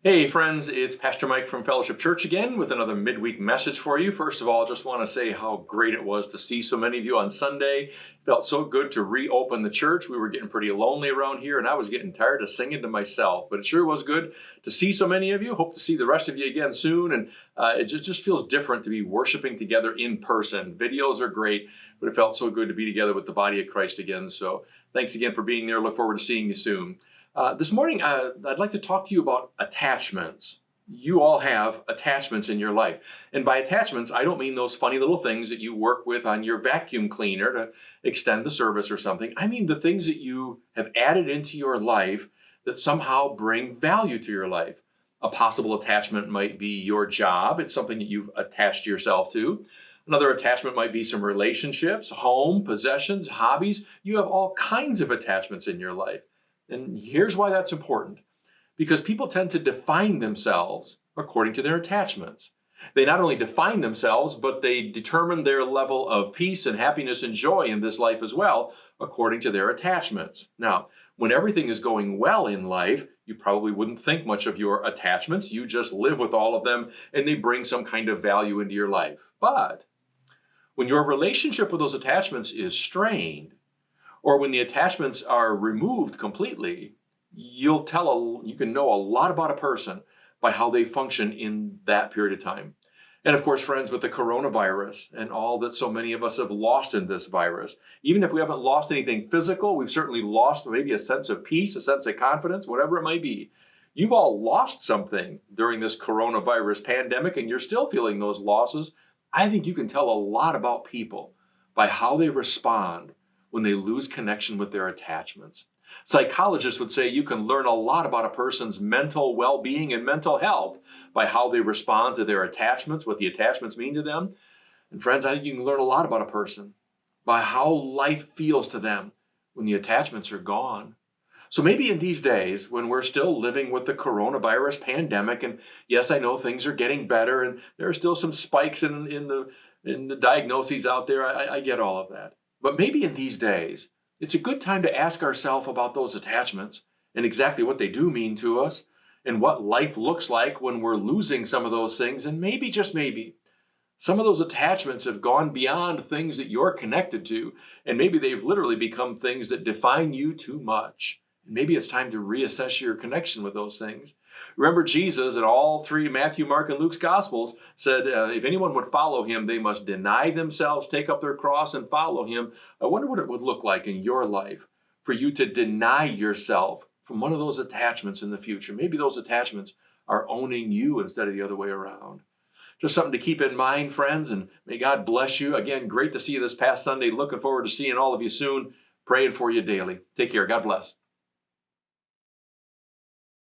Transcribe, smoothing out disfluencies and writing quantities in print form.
Hey friends, it's Pastor Mike from Fellowship Church again with another midweek message for you. First of all, I just want to say how great it was to see so many of you on Sunday. It felt so good to reopen the church. We were getting pretty lonely around here and I was getting tired of singing to myself, but it sure was good to see so many of you. Hope to see the rest of you again soon. And it just feels different to be worshiping together in person. Videos are great, but it felt so good to be together with the body of Christ again. So thanks again for being there. Look forward to seeing you soon. This morning, I'd like to talk to you about attachments. You all have attachments in your life. And by attachments, I don't mean those funny little things that you work with on your vacuum cleaner to extend the service or something. I mean the things that you have added into your life that somehow bring value to your life. A possible attachment might be your job. It's something that you've attached yourself to. Another attachment might be some relationships, home, possessions, hobbies. You have all kinds of attachments in your life. And here's why that's important. Because people tend to define themselves according to their attachments. They not only define themselves, but they determine their level of peace and happiness and joy in this life as well, according to their attachments. Now, when everything is going well in life, you probably wouldn't think much of your attachments. You just live with all of them and they bring some kind of value into your life. But when your relationship with those attachments is strained, or when the attachments are removed completely, you can know a lot about a person by how they function in that period of time. And of course, friends, with the coronavirus and all that so many of us have lost in this virus, even if we haven't lost anything physical, we've certainly lost maybe a sense of peace, a sense of confidence, whatever it might be. You've all lost something during this coronavirus pandemic, and you're still feeling those losses. I think you can tell a lot about people by how they respond when they lose connection with their attachments. Psychologists would say you can learn a lot about a person's mental well-being and mental health by how they respond to their attachments, what the attachments mean to them. And friends, I think you can learn a lot about a person by how life feels to them when the attachments are gone. So maybe in these days when we're still living with the coronavirus pandemic, and yes, I know things are getting better and there are still some spikes in the diagnoses out there. I get all of that. But maybe in these days, it's a good time to ask ourselves about those attachments and exactly what they do mean to us and what life looks like when we're losing some of those things. And maybe, just maybe, some of those attachments have gone beyond things that you're connected to. And maybe they've literally become things that define you too much. And maybe it's time to reassess your connection with those things. Remember, Jesus in all three, Matthew, Mark, and Luke's Gospels, said if anyone would follow him, they must deny themselves, take up their cross, and follow him. I wonder what it would look like in your life for you to deny yourself from one of those attachments in the future. Maybe those attachments are owning you instead of the other way around. Just something to keep in mind, friends, and may God bless you. Again, great to see you this past Sunday. Looking forward to seeing all of you soon. Praying for you daily. Take care. God bless.